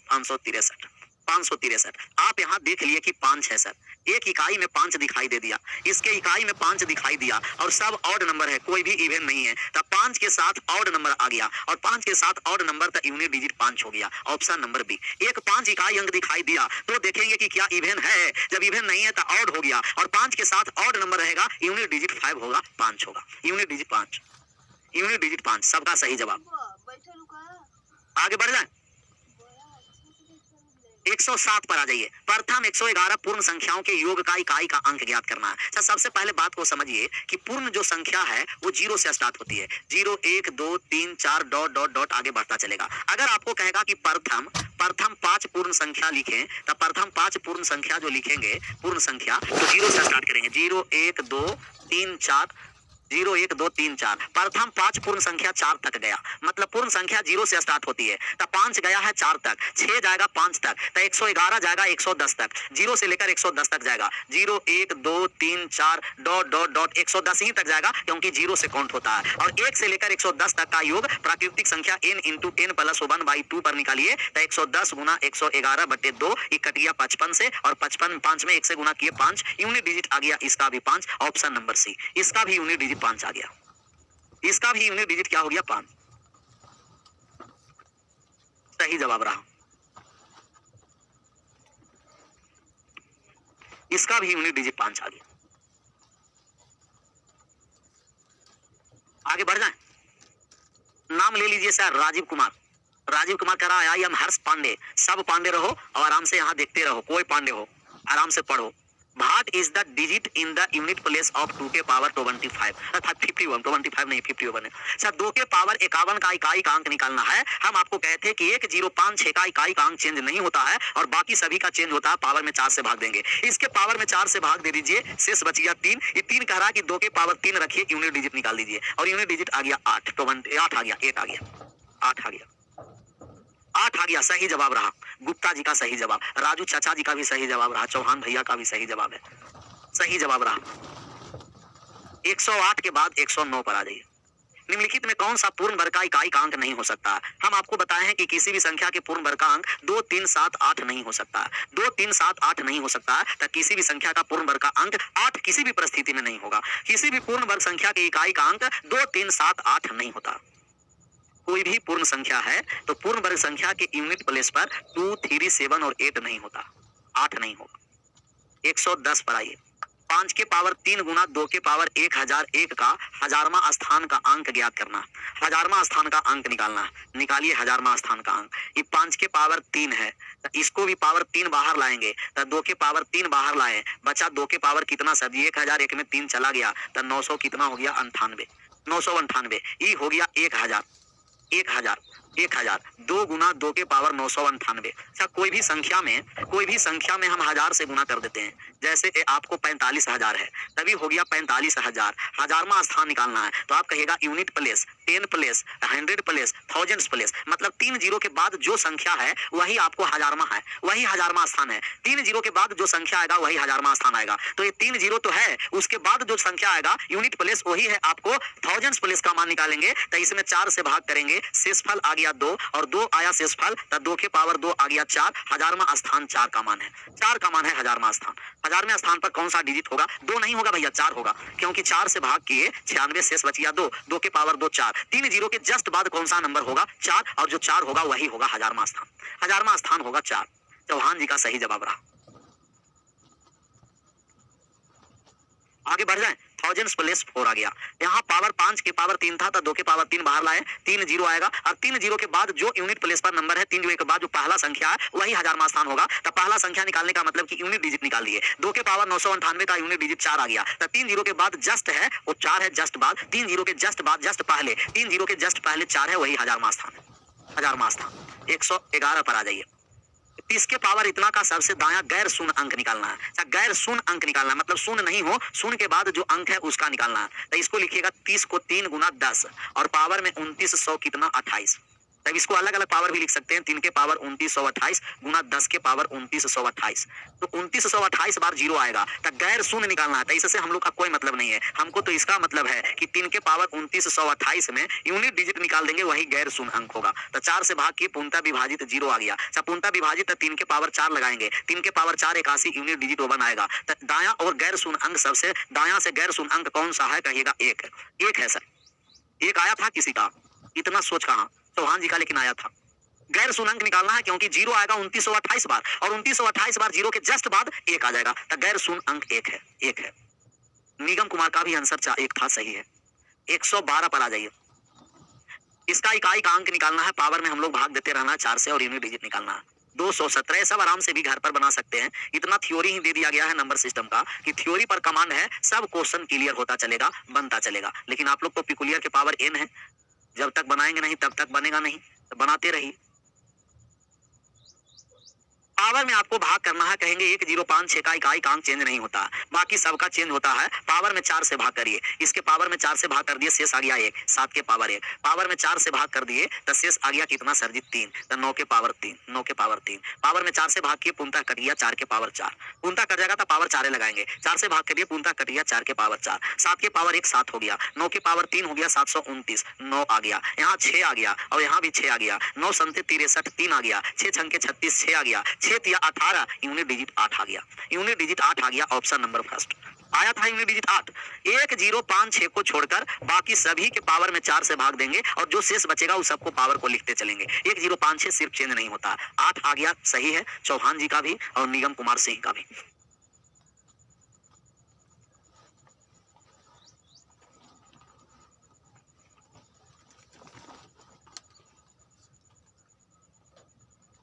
आप यहाँ देख लिए कि 5 है सर, एक इकाई में 5 दिखाई दे दिया, इसके इकाई में 5 दिखाई दिया और सब ऑड नंबर है, कोई भी इवन नहीं है। तब 5 के साथ ऑड नंबर आ गया और 5 के साथ ऑड नंबर का यूनिट डिजिट 5 हो गया, ऑप्शन नंबर बी। एक 5 इकाई अंक दिखाई दिया तो देखेंगे कि क्या इवन है, जब इवन नहीं है तो ऑड हो गया और 5 के साथ ऑड नंबर रहेगा, यूनिट डिजिट 5 होगा, 5 होगा, यूनिट डिजिट 5, यूनिट डिजिट 5, सबका सही जवाब। आगे बढ़ जाए, 107 पर आ जाइए। प्रथम 111 पूर्ण संख्याओं के योग का इकाई का अंक ज्ञात करना है। अच्छा, सबसे पहले बात को समझिए कि पूर्ण जो संख्या है वो 0 से स्टार्ट होती है। 0 1 2 3 4 डॉट डॉट डॉट आगे बढ़ता चलेगा। अगर आपको कहेगा कि प्रथम 5 पूर्ण संख्या लिखें, तो प्रथम 5 पूर्ण संख्या जो लिखेंगे पूर्ण संख्या, तो 0 से स्टार्ट करेंगे। 0 1 2 3 4, 0 1 2 3 4, प्रथम 5 पूर्ण संख्या 4 तक गया, मतलब पूर्ण संख्या 0 से स्टार्ट होती है, तो 5 गया है 4 तक, 6 जाएगा 5 तक, तो 111 जाएगा 110 तक, 0 से लेकर 110 तक जाएगा। 0 1 2 3 4 डॉट डॉट डॉट 110 ही तक जाएगा, क्योंकि 0 से काउंट होता है। और 1 से लेकर 110 तक का योग प्राकृतिक संख्या n इंटू n प्लस 1/2 पर निकालिए, तो 110 गुना 111/2 कटिया 55 से, और 55 5 में 1 से गुना किए 5, यूनिट डिजिट आ गया इसका भी 5, ऑप्शन नंबर सी। इसका भी यूनिट डिजिट 5 आ गया, इसका भी यूनिट डिजिट क्या हो गया? 5, सही जवाब रहा। इसका भी यूनिट डिजिट 5 आ गया। आगे बढ़ जाए, नाम ले लीजिए सर, राजीव कुमार। राजीव कुमार कह रहा है आई एम हर्ष पांडे। सब पांडे रहो और आराम से यहाँ देखते रहो, कोई पांडे हो आराम से पढ़ो। What is the digit in the unit place of 2 के पावर 25 अर्थात 51, 25 नहीं 51 है। अच्छा, 2 के पावर 51 का इकाई का अंक निकालना है। हम आपको कहते हैं कि 1 0 5 6 का इकाई का अंक चेंज नहीं होता है और बाकी सभी का चेंज होता है, पावर में 4 से भाग देंगे। इसके पावर में 4 से भाग दे दीजिए, शेष बच गया 3। ये 3 कह रहा है कि 2 के पावर 3 रखिए, यूनिट डिजिट निकाल दीजिए, और यूनिट डिजिट आ गया 8, तो 8 आ गया, 8 आ गया, 8 आ गया, 8 आ गया, सही जवाब रहा। गुप्ता जी का सही जवाब, राजू चाचा जी का भी सही जवाब रहा, चौहान भैया का भी सही जवाब है, सही जवाब रहा। 108 के बाद 109 पर आ जाइए। निम्नलिखित में कौन सा पूर्ण वर्ग का इकाई का अंक नहीं हो सकता? हम आपको बताए हैं कि किसी भी संख्या के पूर्ण वर्ग का अंक 2 3 7 8 नहीं हो सकता। 2 3 7 8 नहीं हो सकता, तो किसी भी संख्या का पूर्ण वर्ग का अंक 8 किसी भी परिस्थिति में नहीं होगा। किसी भी पूर्ण वर्ग संख्या की इकाई का अंक 2 3 7 8 नहीं होता। कोई भी पूर्ण संख्या है तो पूर्ण वर्ग संख्या के यूनिट प्लेस पर 2 3 7 और 8 नहीं होता, 8 नहीं होगा। 110 पर आइए। 5 के पावर 3 गुना 2 के पावर 1001 का हजारवां स्थान का अंक ज्ञात करना। हजारवां स्थान का अंक निकालना, निकालिए हजारवां स्थान का अंक। ये 5 के पावर 3 है, तो इसको भी पावर 3 बाहर लाएंगे, तो 2 के पावर 3 बाहर लाए, बचा 2 के पावर कितना सर जी? 1001 में 3 चला गया, तो 900 कितना हो गया? 98, 998। ये हो गया 1000, 1000 2 गुना 2 के पावर 998। अच्छा, कोई भी संख्या में हम 1000 से गुना कर देते हैं। जैसे आपको 45,000 है, तभी हो गया 45,000। हजारवां स्थान निकालना है, तो आप कहिएगा unit place, 10 place, 100 place, thousands place, मतलब 3 जीरो के बाद जो संख्या है वही आपको हजारवां है, वही हजारवां स्थान है। 3 जीरो के बाद जो संख्या आएगा वही हजारवां स्थान आएगा। तो ये 3 जीरो तो है, उसके बाद जो संख्या आएगा यूनिट प्लेस वही है। आपको थाउजेंड्स प्लेस का मान निकालेंगे, तो इसमें 4 से भाग करेंगे, शेषफल आ गया 2, और 2 आया शेषफल, तो 2 के पावर 2 आ गया 4। हजारवां स्थान 4 का मान है, 4 का मान है हजारवां स्थान। हजारवें स्थान पर कौन सा डिजिट होगा? 2 नहीं होगा भैया, 4 होगा, क्योंकि 4 से भाग किए 96, शेष बच गया 2, 2 के पावर 2 4, 4, 3 जीरो के जस्ट बाद कौन सा नंबर होगा? 4, और जो 4 होगा वही होगा 1000वां स्थान। 1000वां स्थान होगा 4। चौहान जी का सही जवाब रहा। आगे बढ़ जाए, थाउजेंड्स प्लेस 4 आ गया। यहाँ पावर 5 के पावर 3 था तो 2 के पावर 3 बाहर लाए, 3 जीरो आएगा, और 3 जीरो के बाद जो यूनिट प्लेस पर नंबर है, 3 जीरो के बाद जो पहला संख्या है वही 1000वां स्थान होगा। तो पहला संख्या निकालने का मतलब कि यूनिट डिजिट निकाल दिए। 2 के पावर 998 का यूनिट डिजिट 4 आ गया। तो 3 जीरो के बाद जस्ट है वो 4 है, जस्ट बाद 3 जीरो के जस्ट बाद जस्ट पहले 3 जीरो के जस्ट पहले 4 है, वही 1000वां स्थान है। 1000वां स्थान 111 पर आ जाइए। 30 के पावर इतना का सबसे दायां गैर शून्य अंक निकालना है। अच्छा, गैर शून्य अंक निकालना है मतलब शून्य नहीं हो, शून्य के बाद जो अंक है उसका निकालना है। तो इसको लिखिएगा 30 को 3 गुना 10 और पावर में 2900 कितना 28। तब इसको अलग अलग पावर भी लिख सकते हैं। 3 के पावर 2928 गुना 10 के पावर 2928, तो 2928 बार जीरो आएगा। तो गैर शून्य निकालना है। तो इससे हम लोग का कोई मतलब नहीं है। हमको तो इसका मतलब है कि 3 के पावर 2928 में यूनिट डिजिट निकाल देंगे, वही गैर शून्य अंक होगा। तो 4 से भाग के पूर्णतः विभाजित 0 आ गया। पूर्णतः विभाजित तो 3 के पावर 4 लगाएंगे, 3 के पावर 4 81 यूनिट डिजिट 1 आएगा। तो दाया और गैर शून्य अंक सबसे दाया से गैर शून्य अंक कौन सा है? कहिएगा 1। 1 है सर। 1 आया था किसी का? इतना सोच कहाँ? चौहान जी का लेकिन आया था। गैर शून्य अंक निकालना है क्योंकि जीरो आएगा 2928 बार, और 2928 बार जीरो के जस्ट बाद 1 आ जाएगा। तो गैर शून्य अंक 1 है। 1 है। निगम कुमार का भी आंसर 1 था, सही है। 112 पर आ जाइए। इसका इकाई का अंक निकालना है। पावर में हम लोग भाग देते रहना 4 से और यूनिट डिजिट निकालना है। 217 सब आराम से भी घर पर बना सकते हैं। इतना थ्योरी ही दे दिया गया है नंबर सिस्टम का कि थ्योरी पर कमांड है, सब क्वेश्चन क्लियर होता चलेगा, बनता चलेगा। लेकिन आप लोग को पिकुलियर के पावर n है, जब तक बनाएंगे नहीं तब तक बनेगा नहीं, तो बनाते रहिए। पावर में आपको भाग करना है। कहेंगे 1056 का इकाई का अंक चेंज नहीं होता, बाकी सबका चेंज होता है। पावर में 4 से भाग करिए। इसके पावर में 4 से भाग कर दिए, शेष आ गया 1। 7 के पावर 1। पावर में 4 से भाग कर दिए तो शेष आ गया कितना सर जी? 3। तो 9 के पावर 3। 9 के पावर 3। पावर में 4 से भाग किए, पूर्णतः कट गया 4 के पावर 4। पूर्णतः कट जाएगा तो पावर 4 लगाएंगे। 4 से भाग करिए, पूर्णतः कट गया 4 के पावर 4। 7 के पावर 1 7 हो गया। 9 के पावर 3 हो गया 729। 9 आ गया। यहाँ 6 आ गया और यहाँ भी 6 आ गया। 9 संते 63 3 आ गया। 6 छंके 36 6 आ गया। 6 तिया 18 यूनिट डिजिट 8 आ गया। यूनिट डिजिट 8 आ गया। ऑप्शन नंबर फर्स्ट आया था यूनिट डिजिट 8। 1056 को छोड़कर बाकी सभी के पावर में 4 से भाग देंगे और जो शेष बचेगा उस सबको पावर को लिखते चलेंगे। 1056 सिर्फ चेंज नहीं होता। 8 आ गया, सही है। चौहान जी का भी और निगम कुमार सिंह का भी।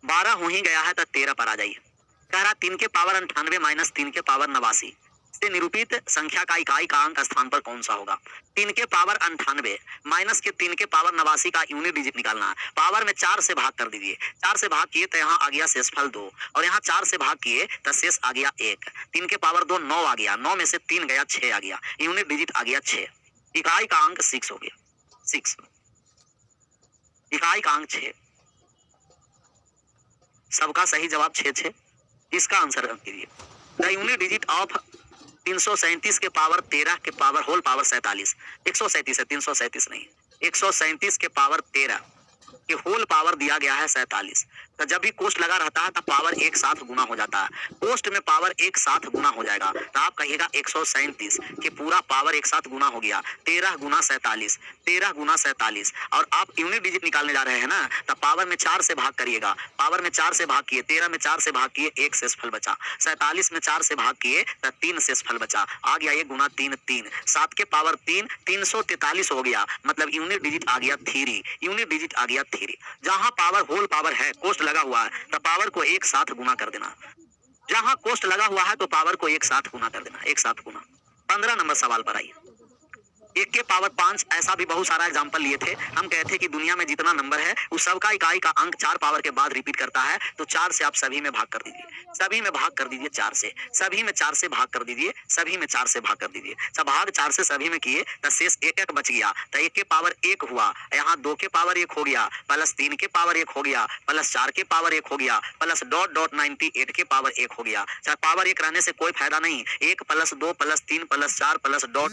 बारह हो ही गया है तो 13 पर आ जाइए। कह रहा 3 के पावर 98 माइनस 3 के पावर 89 से निरूपित संख्या का इकाई का अंक स्थान पर कौन सा होगा? 3 के पावर 98 माइनस के 3 के पावर 89 का यूनिट डिजिट निकालना है। पावर में 4 से भाग कर दीजिए। 4 से भाग किए तो यहाँ आ गया शेषफल 2 और यहाँ 4 से भाग किए तो शेष आ गया 1। 3 के पावर 2 9 आ गया। 9 में से 3 गया 6 आ गया। यूनिट डिजिट आ गया 6। इकाई का अंक 6 हो गया। 6 इकाई का अंक 6। सबका सही जवाब 6 इसका आंसर कीजिए। द यूनिट डिजिट ऑफ 337 के पावर 13 के पावर होल पावर 47। 137 है, 337 नहीं। 137 के पावर 13 कि होल पावर दिया गया है 47। तो जब भी कोष्ट लगा रहता है तो पावर एक साथ गुना हो जाता है। कोष्ट में पावर एक साथ गुना हो जाएगा तो आप कहिएगा 137 कि पूरा पावर एक साथ गुना हो गया। 13 गुना 47, 13 गुना 47। और आप यूनिट डिजिट निकालने जा रहे हैं ना, तो पावर में 4 से भाग करिएगा। पावर में 4 से भाग किए, 13 में 4 से भाग किए, 1 शेषफल बचा। 47 में 4 से भाग किए तो 3 शेषफल बचा। आ गया 1 गुना 3 3। 7 के पावर 3 343 हो गया। मतलब यूनिट डिजिट आ गया 3। यूनिट डिजिट आ गया 3। जहां पावर होल पावर है, कोष्ट लगा हुआ है, तो पावर को एक साथ गुना कर देना। जहां कोष्ट लगा हुआ है तो पावर को एक साथ गुना कर देना। एक साथ गुना। 15 नंबर सवाल पर आइए। 1 के पावर 5 ऐसा भी बहुत सारा एग्जांपल लिए थे। हम कहते कि दुनिया में जितना नंबर है उस सबका इकाई का अंक 4 पावर के बाद रिपीट करता है। तो 4 से आप सभी में भाग कर दीजिए। सभी में भाग कर दीजिए 4 से। सभी में 4 से भाग कर दीजिए। सभी में 4 से भाग कर दीजिए। सब भाग 4 से सभी में किए तो शेष 1 1 बच गया। तो 1 के पावर 1 हुआ। यहाँ 2 के पावर 1 हो गया, प्लस 3 के पावर 1 हो गया, प्लस 4 के पावर 1 हो गया, प्लस डॉट डॉट 98 के पावर 1 हो गया। चाहे पावर 1 रहने से कोई फायदा नहीं। 1 plus 2 plus 3 plus 4 plus dot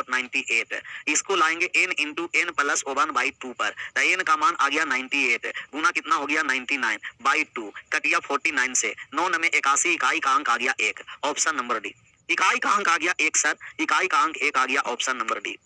98। इसको लाएंगे n इंटू n प्लस 1/2 पर। तो n का मान आ गया 98 गुना कितना हो गया 99/2 कटिया 49 से। 9 में 81 इकाई का अंक आ गया 1। Option number D. इकाई का अंक आ गया 1 सर, इकाई का अंक 1 आ गया, ऑप्शन नंबर डी।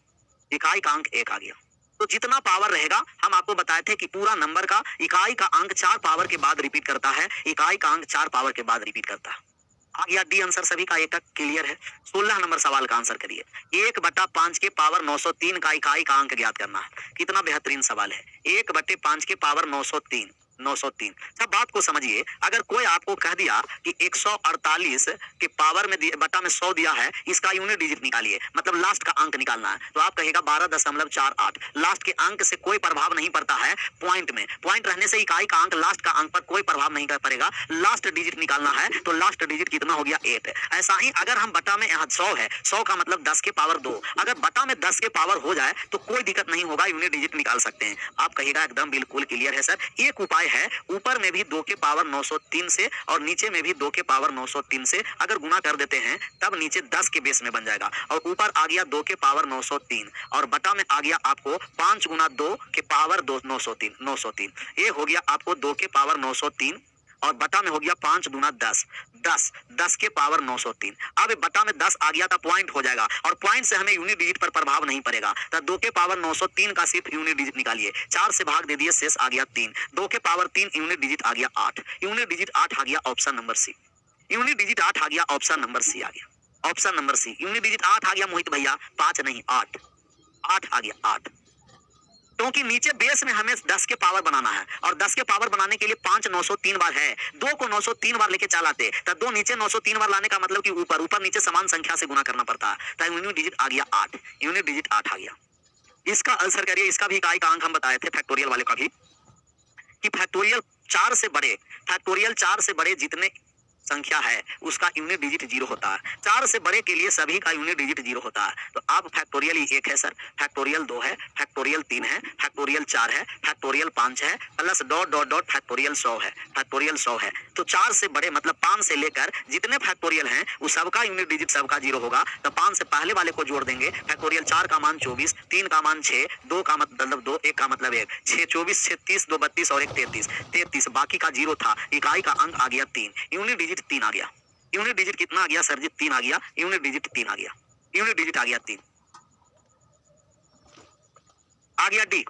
इकाई का अंक 1 आ गया। तो जितना पावर रहेगा, हम आपको बताए थे कि पूरा नंबर का इकाई का अंक 4 पावर के बाद रिपीट करता है, इकाई का अंक 4 पावर के बाद रिपीट करता है। आ गया डी आंसर, सभी का एक क्लियर है। 16 नंबर सवाल का आंसर करिए। 1/5 के पावर 903 का इकाई का अंक ज्ञात करना है। कितना बेहतरीन सवाल है। 1/5 के पावर 903, 903। सब बात को समझिए, अगर कोई आपको कह दिया कि 148 के पावर में बटा में 100 दिया है, इसका यूनिट डिजिट निकालिए, मतलब लास्ट का अंक निकालना है, तो आप कहेगा 12.48। लास्ट के अंक से कोई प्रभाव नहीं पड़ता है पॉइंट में, पॉइंट रहने से इकाई का अंक लास्ट का अंक पर कोई प्रभाव नहीं कर पड़ेगा। लास्ट डिजिट निकालना है तो लास्ट डिजिट कितना हो गया 8। ऐसा ही अगर हम बटा में यहाँ 100 है, 100 का मतलब 10 के पावर 2, अगर बटा में 10 के पावर हो जाए तो कोई दिक्कत नहीं होगा, यूनिट डिजिट निकाल सकते हैं। आप कहिएगा एकदम बिल्कुल क्लियर है सर। एक उपाय है, ऊपर में भी 2 के पावर 903 से और नीचे में भी 2 के पावर 903 से अगर गुना कर देते हैं तब नीचे 10 के बेस में बन जाएगा, और ऊपर आ गया 2 के पावर 903 और बटा में आ गया आपको 5 गुना 2 के पावर 2 903, 903। ये हो गया आपको 2 के पावर 903 और बटा में हो गया 5 गुना 10, 10 के पावर 903। अब बटा में 10 आ गया था, पॉइंट हो जाएगा, और पॉइंट से हमें यूनिट डिजिट पर प्रभाव नहीं पड़ेगा। तो 2 के पावर 903 का सिर्फ यूनिट डिजिट निकालिए, 4 से भाग दे दिए, शेष आ गया 3। 2 के पावर 3 यूनिट डिजिट आ गया 8, यूनिट डिजिट 8 आ गया, option number C. Unit digit 8 आ गया, ऑप्शन नंबर सी आ गया, option number C. Unit digit 8 आ गया मोहित भैया, 5 नहीं 8, 8 आ गया 8। क्योंकि नीचे बेस में हमें 10 के पावर बनाना है, और 10 के पावर बनाने के लिए 5 903 बार है, 2 को 903 बार लेके चलाते, तो 2 नीचे 903 बार लाने का मतलब कि ऊपर ऊपर नीचे समान संख्या से गुना करना पड़ता है। तो यूनिट डिजिट आ गया 8, यूनिट डिजिट 8 आ गया। इसका आंसर करिए। इसका भी इकाई का अंक हम बताए थे फैक्टोरियल वाले का भी, कि फैक्टोरियल 4 से बड़े, फैक्टोरियल 4 से बड़े जितने संख्या है उसका यूनिट डिजिट 0 होता है। 4 से बड़े के लिए सभी का यूनिट डिजिट 0 होता है। तो आप फैक्टोरियल ही 1 है सर, फैक्टोरियल 2 है, फैक्टोरियल 3 है, फैक्टोरियल 4 है, फैक्टोरियल 5 है, plus dot dot dot factorial 100 है, फैक्टोरियल 100 है। तो 4 से बड़े मतलब 5 से लेकर जितने फैक्टोरियल हैं वो सबका यूनिट डिजिट सबका 0 होगा। तो 5 से पहले वाले को जोड़ देंगे, फैक्टोरियल 4 का मान 24, 3 का मान 6, 2 का मतलब 2, 1 का मतलब 1, 6 24, 6 30, 2 32 और 1 33, 33 बाकी का 0 था। इकाई का अंक आ गया 3, यूनिट डिजिट 3 आ गया। यूनिट डिजिट कितना आ गया सर जी? 3 आ गया, यूनिट डिजिट 3 आ गया, यूनिट डिजिट आ गया 3 आ गया। डी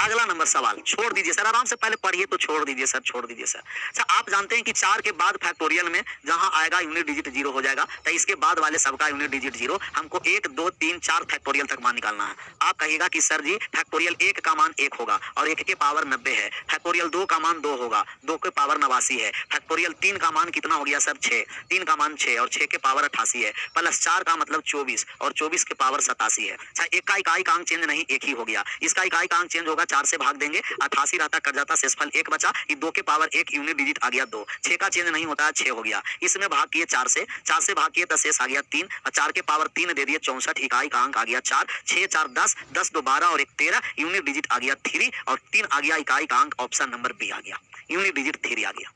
अगला नंबर सवाल छोड़ दीजिए सर, आराम से पहले पढ़िए तो छोड़ दीजिए सर, छोड़ दीजिए सर। अच्छा आप जानते हैं कि 4 के बाद फैक्टोरियल में जहां आएगा यूनिट डिजिट 0 हो जाएगा, तो इसके बाद वाले सबका यूनिट डिजिट 0। हमको 1 2 3 4 फैक्टोरियल तक मान निकालना है। आप कहिएगा कि सर जी फैक्टोरियल 1 का मान 1 होगा और 1 के पावर 90 है, फैक्टोरियल 2 का मान 2 होगा, 2 के पावर 89 है, फैक्टोरियल 3 का मान कितना हो गया सर 6, 3 का मान 6 और 6 के पावर 88 है, प्लस 4 का मतलब 24 और 24 के पावर 87 है। अच्छा एक का इकाई का अंक चेंज नहीं, एक ही हो गया। इसका इकाई का अंक चेंज होगा, 4 से भाग देंगे, 88 रहता कट जाता, शेषफल 1 बचा। ये 2 के पावर 1 यूनिट डिजिट आ गया 2, 6 का चेंज नहीं होता है, 6 हो गया। इसमें भाग किए 4 से, 4 से भाग किए तो शेष आ गया 3 और 4 के पावर 3 दे दिए 64, इकाई का अंक आ गया 4, 6 4 10, 10 2 12 और 1 13, यूनिट डिजिट आ गया 3 और 3 आ गया, इकाई का अंक ऑप्शन नंबर बी आ गया, यूनिट डिजिट 3 आ गया।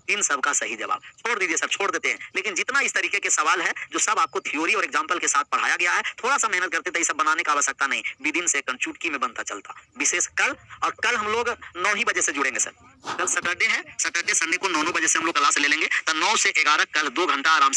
इन सब का सही जवाब। छोड़ दीजिए सब, छोड़ देते हैं, लेकिन जितना इस तरीके के सवाल है जो सब आपको थ्योरी और एग्जांपल के साथ पढ़ाया गया है, थोड़ा सा मेहनत करते थे, ये सब बनाने का आवश्यकता नहीं, विदिन सेकंड चुटकी में बनता चलता। विशेष कल, और कल हम लोग 9 ही बजे से जुड़ेंगे सर। कल सैटरडे है, सैटरडे संडे को 9 बजे से हम लोग क्लास ले लेंगे, तो 9 से 11 कल 2 घंटा आराम से